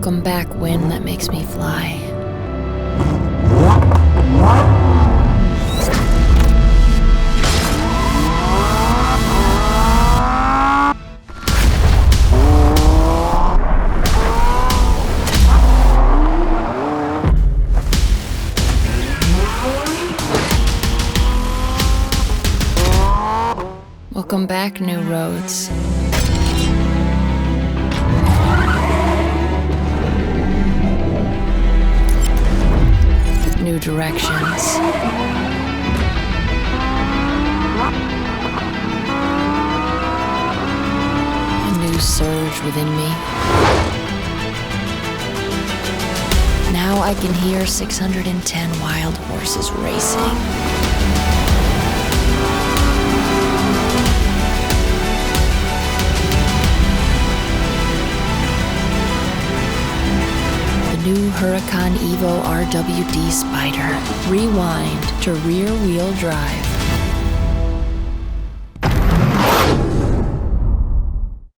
Welcome back, wind that makes me fly. Welcome back, new roads. New directions. A new surge within me. Now I can hear 610 wild horses racing. New Huracan EVO RWD Spyder. Rewind to rear-wheel drive.